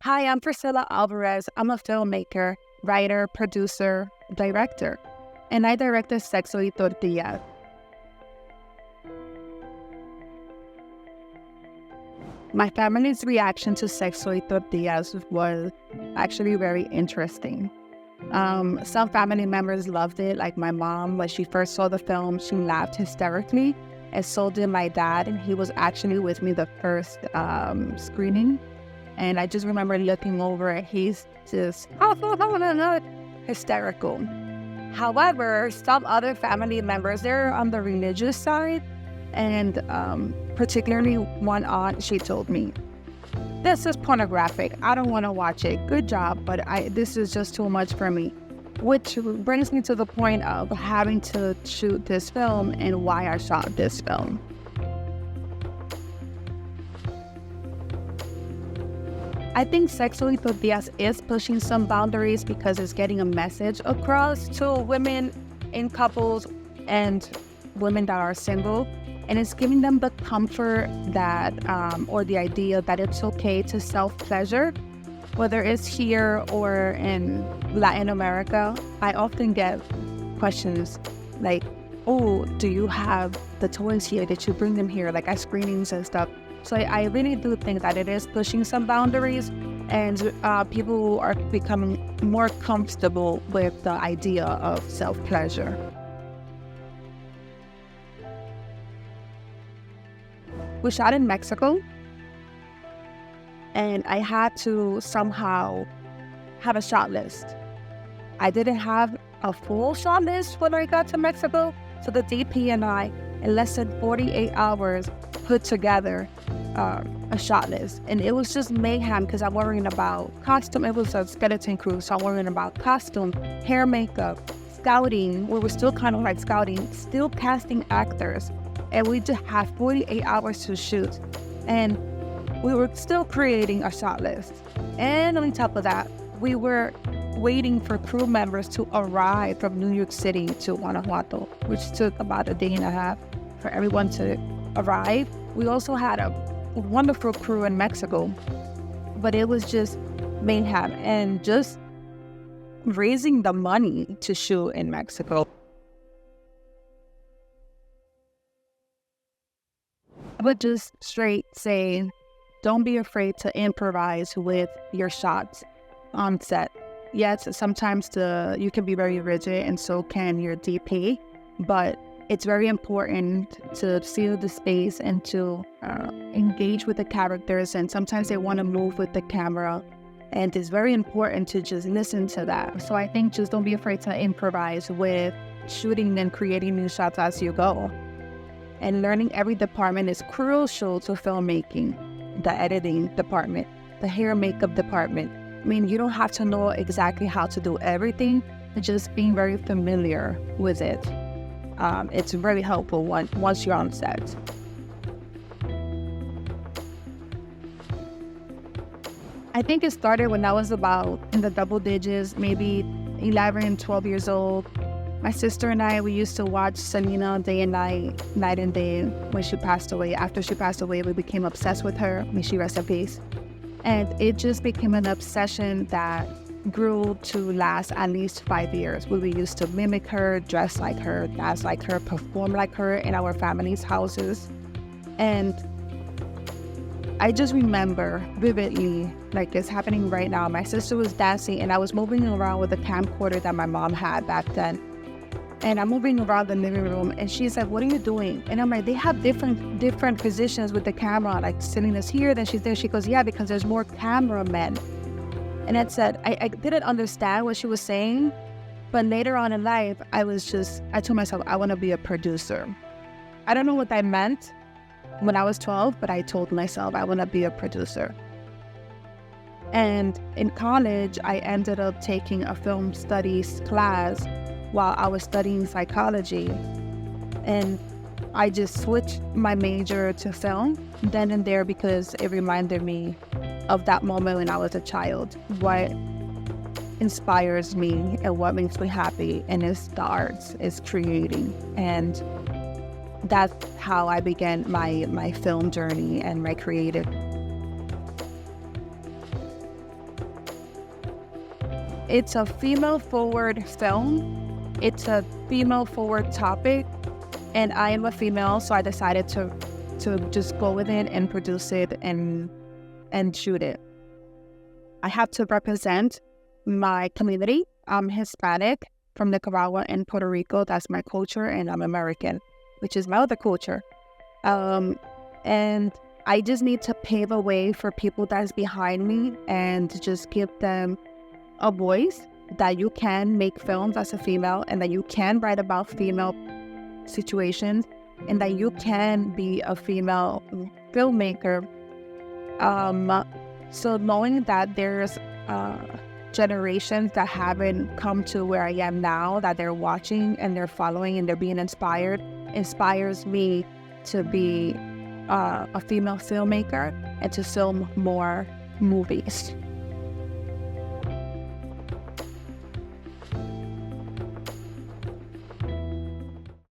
Hi, I'm Priscilla Alvarez. I'm a filmmaker, writer, producer, director, and I directed Sexo y Tortillas. My family's reaction to Sexo y Tortillas was actually very interesting. Some family members loved it, like my mom. When she first saw the film, she laughed hysterically, and so did my dad, and he was actually with me the first screening. And I just remember looking over and he's just hysterical. However, some other family members, they're on the religious side. And particularly one aunt, she told me, this is pornographic. I don't want to watch it. Good job, but this is just too much for me. Which brings me to the point of having to shoot this film and why I shot this film. I think Sexo y Tortillas is pushing some boundaries because it's getting a message across to women in couples and women that are single. And it's giving them the comfort that, or the idea that it's okay to self-pleasure, whether it's here or in Latin America. I often get questions like, oh, do you have the toys here? Did you bring them here? Like at screenings and stuff. So I really do think that it is pushing some boundaries, and people are becoming more comfortable with the idea of self-pleasure. We shot in Mexico, and I had to somehow have a shot list. I didn't have a full shot list when I got to Mexico, so the DP and I, in less than 48 hours, put together a shot list. And it was just mayhem because I'm worrying about costume. It was a skeleton crew, so I'm worrying about costume, hair, makeup, scouting. We were still kind of like scouting, still casting actors. And we just had 48 hours to shoot. And we were still creating a shot list. And on top of that, we were waiting for crew members to arrive from New York City to Guanajuato, which took about a day and a half for everyone to arrive. We also had a wonderful crew in Mexico, but it was just mayhem and just raising the money to shoot in Mexico. I would just straight say, don't be afraid to improvise with your shots on set. Yes, sometimes you can be very rigid, and so can your DP, but it's very important to feel the space and to engage with the characters, and sometimes they want to move with the camera, and it's very important to just listen to that. So I think just don't be afraid to improvise with shooting and creating new shots as you go. And learning every department is crucial to filmmaking. The editing department, the hair makeup department. I mean, you don't have to know exactly how to do everything, but just being very familiar with it. It's very helpful once you're on set. I think it started when I was about in the double digits, maybe 11, 12 years old. My sister and I, we used to watch Selena day and night, night and day when she passed away. After she passed away, we became obsessed with her. May she rest in peace. And it just became an obsession that grew to last at least 5 years. We used to mimic her, dress like her, dance like her, perform like her in our family's houses. And I just remember vividly, like it's happening right now. My sister was dancing and I was moving around with a camcorder that my mom had back then. And I'm moving around the living room and she's like, what are you doing? And I'm like, they have different positions with the camera, like Selena's here, then she's there. She goes, yeah, because there's more cameramen. And I said, I didn't understand what she was saying, but later on in life, I told myself, I want to be a producer. I don't know what that meant when I was 12, but I told myself I want to be a producer. And in college, I ended up taking a film studies class while I was studying psychology. And I just switched my major to film then and there because it reminded me of that moment when I was a child. What inspires me and what makes me happy, and it's the arts, it's creating. And that's how I began my film journey and my creative. it's a female-forward film. It's a female-forward topic, and I am a female, so I decided to just go with it and produce it and shoot it. I have to represent my community. I'm Hispanic from Nicaragua and Puerto Rico. That's my culture, and I'm American, which is my other culture. And I just need to pave a way for people that's behind me and just give them a voice that you can make films as a female, and that you can write about female situations, and that you can be a female filmmaker. So knowing that there's generations that haven't come to where I am now, that they're watching and they're following and they're being inspired, inspires me to be a female filmmaker and to film more movies.